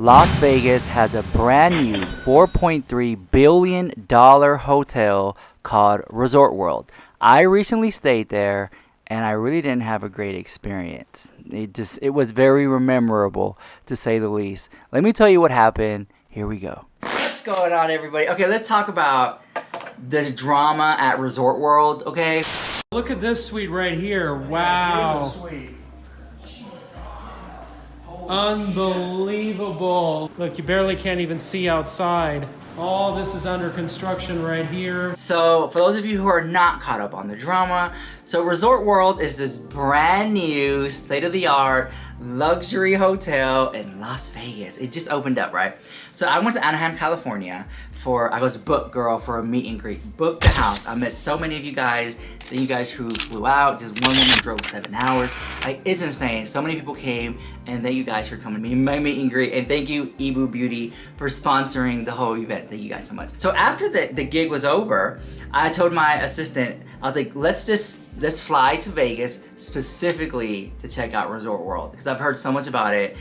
Las Vegas has a brand new $4.3 billion hotel called Resort World. I recently stayed there and I really didn't have a great experience. It was very memorable, to say the least. Let me tell you what happened. Here we go. What's going on, everybody? Okay, let's talk about this drama at Resort World, okay? Look at this suite right here. Wow. Here's a suite. Unbelievable. Look, you barely can't even see outside. All this is under construction right here. So, for those of you who are not caught up on the drama, so Resort World is this brand new, state-of-the-art luxury hotel in Las Vegas. It just opened up, right? So I went to Anaheim, California I was booked, girl, for a meet and greet. Booked the house. I met so many of you guys. Thank you guys who flew out. Just one woman drove 7 hours. Like, it's insane. So many people came, and thank you guys for coming to my meet and greet. And thank you, Ibu Beauty, for sponsoring the whole event. Thank you guys so much. So after the gig was over, I told my assistant, I was like, let's fly to Vegas specifically to check out Resort World, because I've heard so much about it.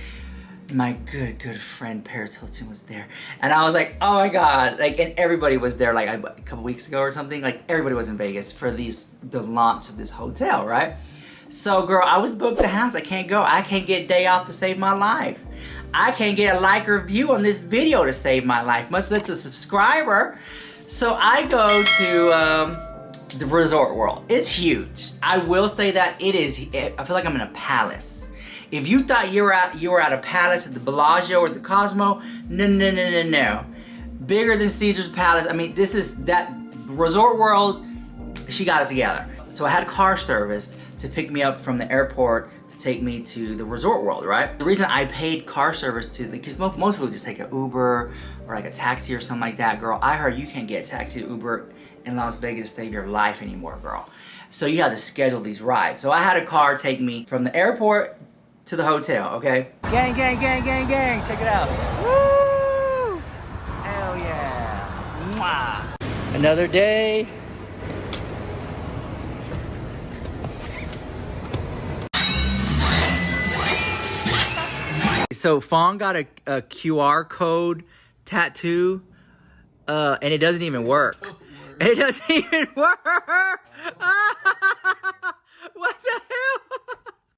My good friend Paris Hilton was there, and I was like, oh my god, like, and everybody was there, like, a couple weeks ago or something. Like, everybody was in Vegas for the launch of this hotel, right? So, girl, I was booked the house. I can't go. I can't get a day off to save my life. I can't get a like or view on this video to save my life, much less a subscriber. So I go to the Resort World. It's huge. I will say that it is. I feel like I'm in a palace. If you thought you were at a palace at the Bellagio or the Cosmo, no. Bigger than Caesar's Palace. I mean, this is that Resort World. She got it together. So I had car service to pick me up from the airport to take me to the Resort World, right? The reason I paid car service to, because most people just take an Uber or like a taxi or something like that, girl. I heard you can't get a taxi or Uber in Las Vegas to save your life anymore, girl. So you had to schedule these rides. So I had a car take me from the airport to the hotel, okay? Gang, check it out. Woo! Hell yeah. Mwah. Another day. So Fawn got a QR code tattoo, and it doesn't even work. It doesn't even work. What the hell?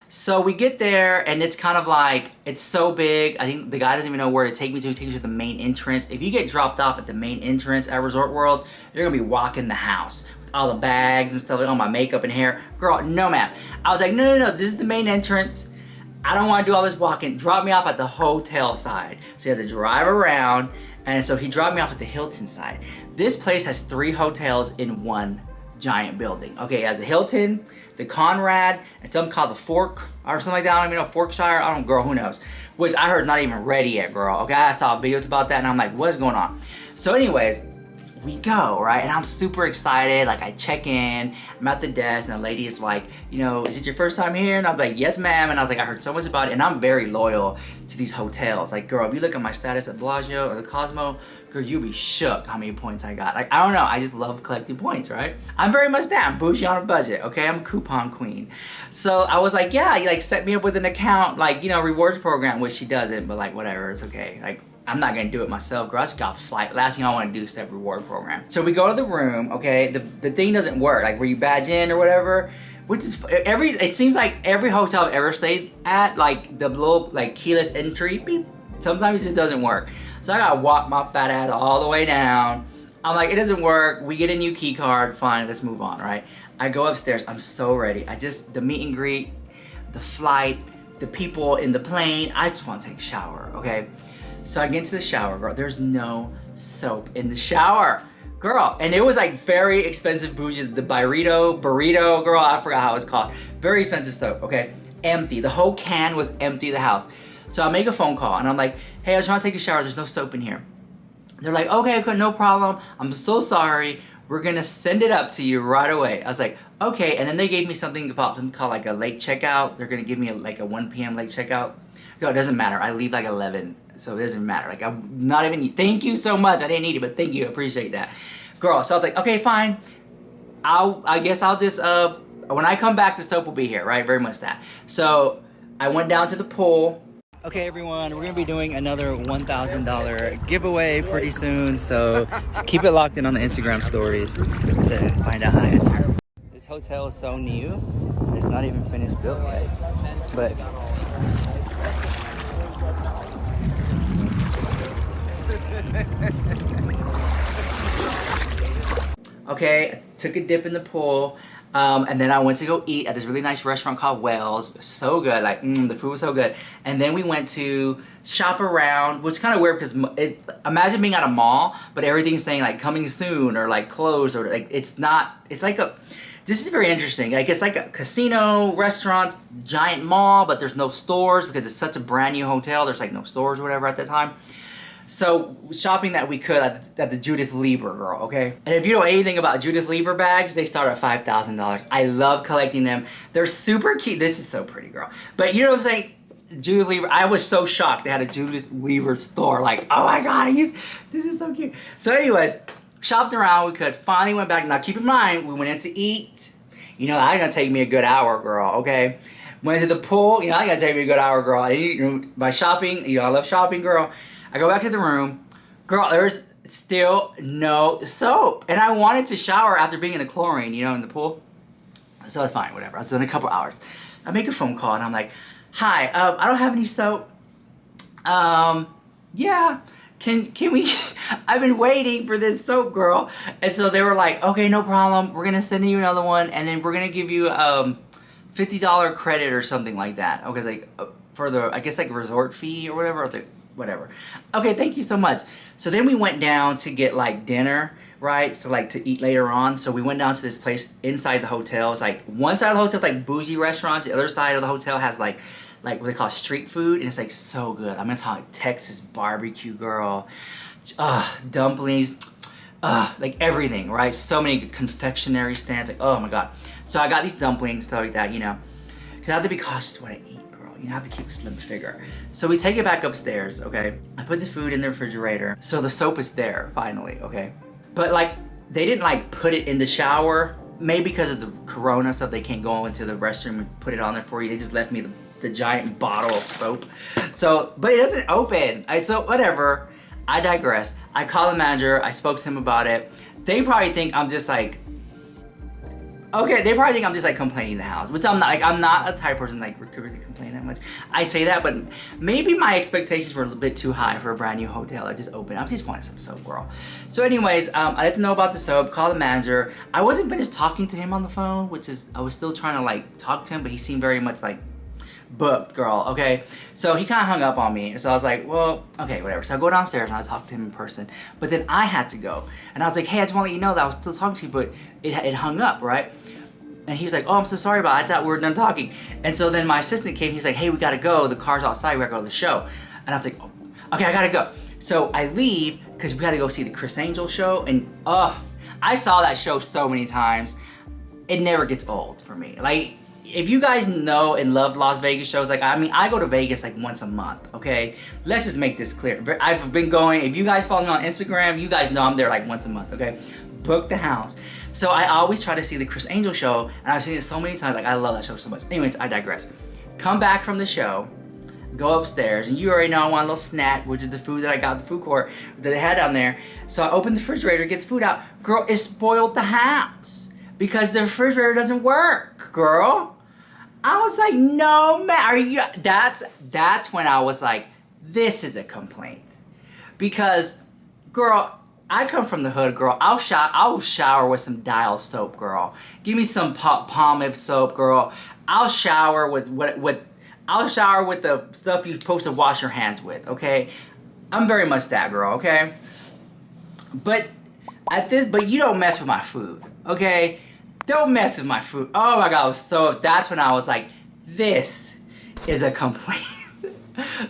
So we get there, and it's kind of like, it's so big. I think the guy doesn't even know where to take me to. He takes me to the main entrance. If you get dropped off at the main entrance at Resort World, you're gonna be walking the house with all the bags and stuff, all my makeup and hair. Girl, no ma'am. I was like, no, this is the main entrance. I don't want to do all this walking. Drop me off at the hotel side. So he has to drive around, and so he dropped me off at the Hilton side. This place has 3 hotels in one giant building. Okay, it has the Hilton, the Conrad, and something called the Fork or something like that. I don't even know, Forkshire. I don't know, girl, who knows? Which I heard is not even ready yet, girl. Okay, I saw videos about that, and I'm like, what's going on? So anyways, we go, right? And I'm super excited. Like, I check in, I'm at the desk, and the lady is like, you know, is it your first time here? And I was like, yes, ma'am. And I was like, I heard so much about it, and I'm very loyal to these hotels. Like, girl, if you look at my status at Bellagio or the Cosmo, girl, you'll be shook how many points I got. Like, I don't know, I just love collecting points, right? I'm very much that. I'm bougie on a budget, okay? I'm a coupon queen. So I was like, yeah, you like set me up with an account, like, you know, rewards program, which she doesn't, but like, whatever, it's okay. Like, I'm not gonna do it myself, girl. I just got a flight. Last thing I wanna do is set reward program. So we go to the room, okay? The thing doesn't work, like where you badge in or whatever, which is it seems like every hotel I've ever stayed at, like the little like keyless entry, beep, sometimes it just doesn't work. So I gotta walk my fat ass all the way down. I'm like, it doesn't work. We get a new key card, fine, let's move on, right? I go upstairs, I'm so ready. The meet and greet, the flight, the people in the plane, I just wanna take a shower, okay? So I get into the shower, girl. There's no soap in the shower, girl. And it was like very expensive bougie, the burrito, girl, I forgot how it's called. Very expensive soap, okay? Empty, the whole can was empty, the house. So I make a phone call and I'm like, hey, I just wanna take a shower, there's no soap in here. They're like, okay, no problem. I'm so sorry. We're gonna send it up to you right away. I was like, okay. And then they gave me something called like a late checkout. They're gonna give me like a 1 p.m. late checkout. No, it doesn't matter. I leave like 11, so it doesn't matter. Like, I'm not even, thank you so much. I didn't need it, but thank you, appreciate that. Girl, so I was like, okay, fine. I guess I'll just, when I come back, the soap will be here, right? Very much that. So I went down to the pool. Okay, everyone, we're gonna be doing another $1,000 giveaway pretty soon, so just keep it locked in on the Instagram stories to find out how to enter. This hotel is so new, it's not even finished built yet, but okay, I took a dip in the pool. And then I went to go eat at this really nice restaurant called Wells. So good, like the food was so good. And then we went to shop around, which is kind of weird because imagine being at a mall, but everything's saying like coming soon or like closed or like it's not. It's like this is very interesting. Like it's like a casino, restaurant, giant mall, but there's no stores because it's such a brand new hotel. There's like no stores or whatever at the time. So shopping that we could at the Judith Lieber girl, okay? And if you know anything about Judith Lieber bags, they start at $5,000. I love collecting them. They're super cute. This is so pretty, girl. But you know what I'm saying? Judith Lieber, I was so shocked they had a Judith Lieber store. Like, oh my God, this is so cute. So anyways, shopped around, we could, finally went back. Now keep in mind, we went in to eat. You know, that's gonna take me a good hour, girl, okay? Went to the pool, you know, that's gonna take me a good hour, girl. By shopping, you know, I love shopping, girl. I go back to the room, girl, there's still no soap. And I wanted to shower after being in the chlorine, you know, in the pool. So it's fine, whatever. I was in a couple hours. I make a phone call and I'm like, hi, I don't have any soap. Yeah, can we, I've been waiting for this soap, girl. And so they were like, okay, no problem. We're gonna send you another one and then we're gonna give you $50 credit or something like that. Okay, it's like for the, I guess like resort fee or whatever. I was like, whatever. Okay, thank you so much. So then we went down to get like dinner, right? So like to eat later on. So we went down to this place inside the hotel. It's like one side of the hotel is like bougie restaurants. The other side of the hotel has like what they call street food. And it's like so good. I'm gonna talk Texas barbecue, girl. Dumplings, like everything, right? So many confectionery stands. Like, oh my God. So I got these dumplings, stuff like that, you know. Because I have to be cautious what I eat. You have to keep a slim figure. So we take it back upstairs, okay? I put the food in the refrigerator. So the soap is there, finally, okay? But like, they didn't like put it in the shower. Maybe because of the corona stuff, they can't go into the restroom and put it on there for you. They just left me the giant bottle of soap. So, but it doesn't open. So whatever, I digress. I call the manager, I spoke to him about it. They probably think I'm just like, okay, they probably think I'm just like complaining in the house, which I'm not. Like, I'm not a type of person like really complain that much. I say that, but maybe my expectations were a little bit too high for a brand new hotel that just opened. I just wanted some soap, girl. So anyways, I let them know about the soap, call the manager. I wasn't finished talking to him on the phone, which is, I was still trying to like talk to him, but he seemed very much like booked, girl, okay? So he kind of hung up on me. So I was like, well, okay, whatever. So I go downstairs and I talk to him in person, but then I had to go. And I was like, hey, I just want to let you know that I was still talking to you, but it hung up, right? And he was like, oh, I'm so sorry about it. I thought we were done talking. And so then my assistant came, he was like, hey, we gotta go. The car's outside, we gotta go to the show. And I was like, oh, okay, I gotta go. So I leave, because we gotta go see the Chris Angel show. And I saw that show so many times. It never gets old for me. Like, if you guys know and love Las Vegas shows, like, I mean, I go to Vegas like once a month, okay? Let's just make this clear. I've been going, if you guys follow me on Instagram, you guys know I'm there like once a month, okay? Book the house. So I always try to see the Chris Angel show, and I've seen it so many times, like I love that show so much. Anyways, I digress. Come back from the show, go upstairs, and you already know I want a little snack, which is the food that I got at the food court that they had down there. So I opened the refrigerator, get the food out. Girl, it spoiled the house because the refrigerator doesn't work, girl. I was like, no, man, are you, that's when I was like, this is a complaint. Because, girl, I come from the hood, girl. I'll shower with some Dial soap, girl. Give me some Palmolive soap, girl. I'll shower with I'll shower with the stuff you're supposed to wash your hands with, okay? I'm very much that girl, okay? But you don't mess with my food, okay? Don't mess with my food. Oh my God, so that's when I was like, this is a complaint.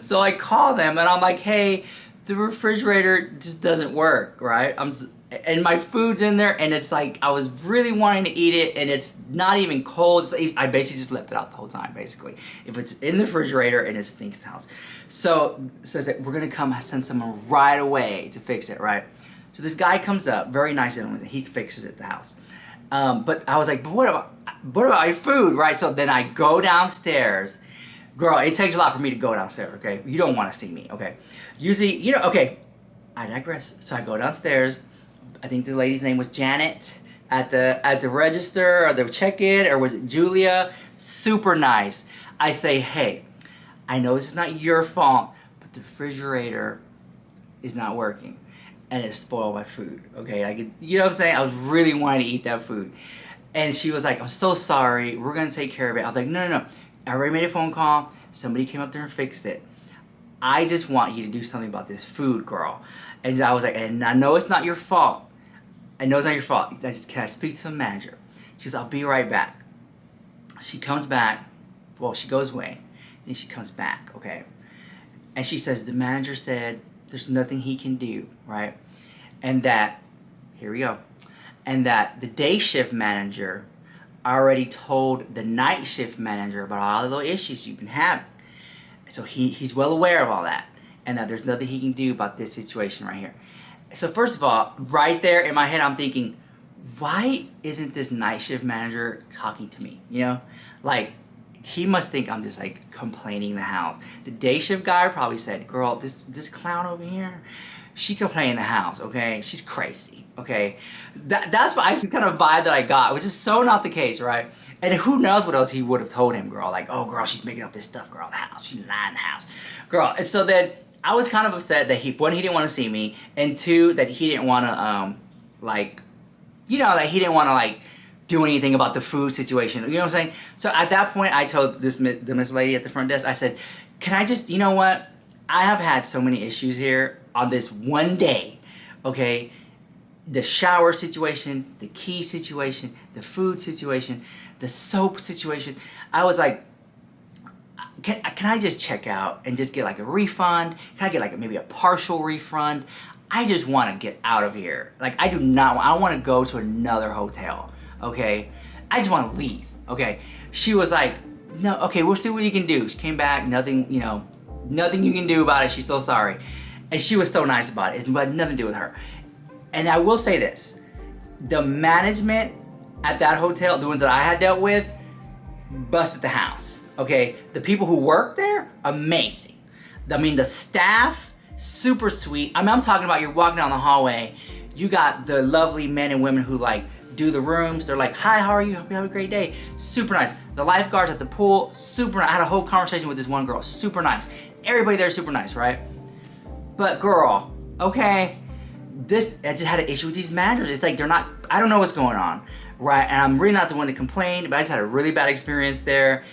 So I call them and I'm like, hey, the refrigerator just doesn't work, right? And my food's in there and it's like, I was really wanting to eat it and it's not even cold. I basically just left it out the whole time, basically. If it's in the refrigerator and it stinks the house. So it's like, we're gonna come send someone right away to fix it, right? So this guy comes up, very nice gentleman, he fixes it at the house. But I was like, but what about your food, right? So then I go downstairs, Girl, it takes a lot for me to go downstairs, okay? You don't want to see me, okay? Usually, you know, okay, I digress. So I go downstairs. I think the lady's name was Janet at the register or the check-in, or was it Julia? Super nice. I say, hey, I know this is not your fault, but the refrigerator is not working and it spoiled my food, okay? You know what I'm saying? I was really wanting to eat that food. And she was like, I'm so sorry, we're gonna take care of it. I was like, no, no, no. I already made a phone call. Somebody came up there and fixed it. I just want you to do something about this food, girl. And I was like, and I know it's not your fault. I know it's not your fault. Can I speak to the manager? She goes, I'll be right back. She comes back. Well, she goes away. Then she comes back, okay? And she says, the manager said there's nothing he can do, right? And that, here we go. And that the day shift manager already told the night shift manager about all the little issues you've been having. So he's well aware of all that. And that there's nothing he can do about this situation right here. So first of all, right there in my head, I'm thinking, why isn't this night shift manager talking to me? You know, like he must think I'm just like complaining in the house. The day shift guy probably said, girl, this clown over here, she complained in the house, okay? She's crazy, okay? That's what I kind of vibe that I got, which is so not the case, right? And who knows what else he would have told him, girl. Like, oh, girl, she's making up this stuff, girl, in the house. She's lying in the house. Girl, and so then I was kind of upset that one, he didn't want to see me, and two, that he didn't want to, like, you know, that he didn't want to, like, do anything about the food situation. You know what I'm saying? So at that point, I told the Miss Lady at the front desk, I said, can I just, you know what? I have had so many issues here on this one day, okay? The shower situation, the key situation, the food situation, the soap situation. I was like, can I just check out and just get like a refund? Can I get like maybe a partial refund? I just want to get out of here. Like I want to go to another hotel, okay? I just want to leave, okay? She was like, no, okay, we'll see what you can do. She came back, nothing, you know, nothing you can do about it. She's so sorry. And she was so nice about it. It had nothing to do with her. And I will say this, the management at that hotel, the ones that I had dealt with, busted the house. Okay, the people who work there, amazing. I mean, the staff, super sweet. I mean, I'm talking about you're walking down the hallway, you got the lovely men and women who like do the rooms. They're like, hi, how are you? Hope you have a great day. Super nice. The lifeguards at the pool, super nice. I had a whole conversation with this one girl, super nice. Everybody there super nice, right? But girl, okay, I just had an issue with these managers. It's like they're not, I don't know what's going on, right? And I'm really not the one to complain, but I just had a really bad experience there,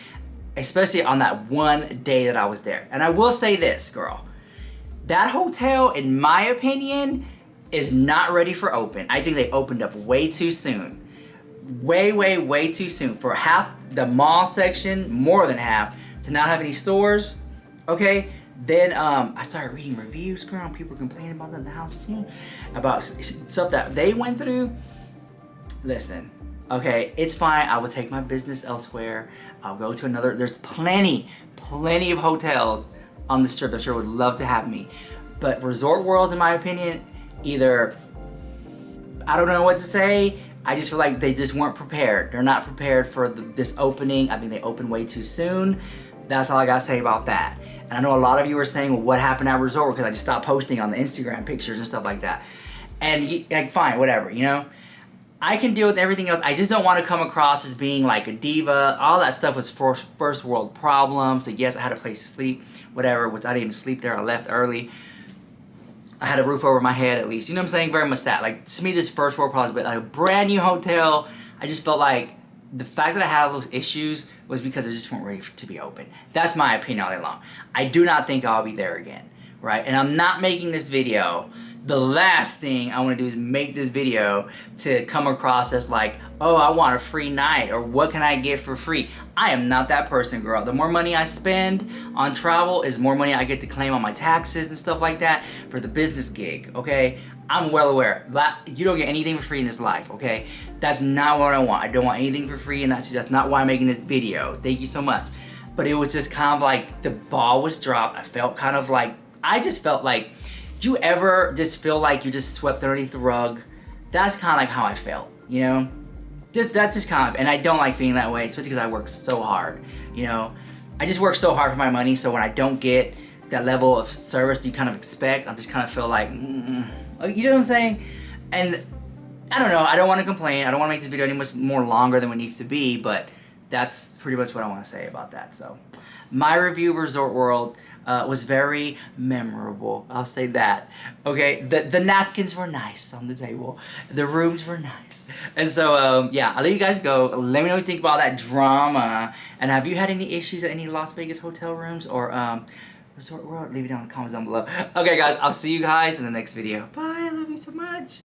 especially on that one day that I was there. And I will say this, girl, that hotel, in my opinion, is not ready for open. I think they opened up way too soon. Way too soon. For half the mall section, more than half, to not have any stores, okay? Then I started reading reviews, girl, and people complaining about that in the house too, about stuff that they went through. Listen, okay, it's fine. I will take my business elsewhere. I'll go to another. There's plenty of hotels on the strip that sure would love to have me. But Resort World, in my opinion, either, I don't know what to say. I just feel like they just weren't prepared. They're not prepared for this opening. I mean, they opened way too soon. That's all I gotta say about that. And I know a lot of you are saying, well, what happened at Resort World? Because I just stopped posting on the Instagram pictures and stuff like that. And like, fine, whatever, you know? I can deal with everything else. I just don't want to come across as being like a diva. All that stuff was first world problems. So yes, I had a place to sleep, whatever, which I didn't even sleep there. I left early. I had a roof over my head at least. You know what I'm saying? Very much that. Like, to me, this first world problems, but like a brand new hotel, I just felt like the fact that I had all those issues was because they just weren't ready to be open. That's my opinion all day long. I do not think I'll be there again, right? And I'm not making this video. The last thing I want to do is make this video to come across as like, oh, I want a free night, or what can I get for free? I am not that person, girl. The more money I spend on travel is more money I get to claim on my taxes and stuff like that for the business gig, okay? I'm well aware that you don't get anything for free in this life, okay? That's not what I want. I don't want anything for free, and that's not why I'm making this video. Thank you so much. But it was just kind of like the ball was dropped. I felt kind of like, I just felt like, do you ever just feel like you just swept underneath the rug? That's kind of like how I felt, you know? That's just kind of, and I don't like feeling that way, especially because I work so hard, you know? I just work so hard for my money, so when I don't get that level of service that you kind of expect, I just kind of feel like, you know what I'm saying? And I don't know, I don't want to complain. I don't want to make this video any much more longer than what it needs to be, but that's pretty much what I want to say about that. So my review of Resort World was very memorable. I'll say that. Okay, the napkins were nice on the table. The rooms were nice. And so, yeah, I'll let you guys go. Let me know what you think about that drama. And have you had any issues at any Las Vegas hotel rooms or Resort World? Leave it down in the comments down below. Okay, guys, I'll see you guys in the next video. Bye, I love you so much.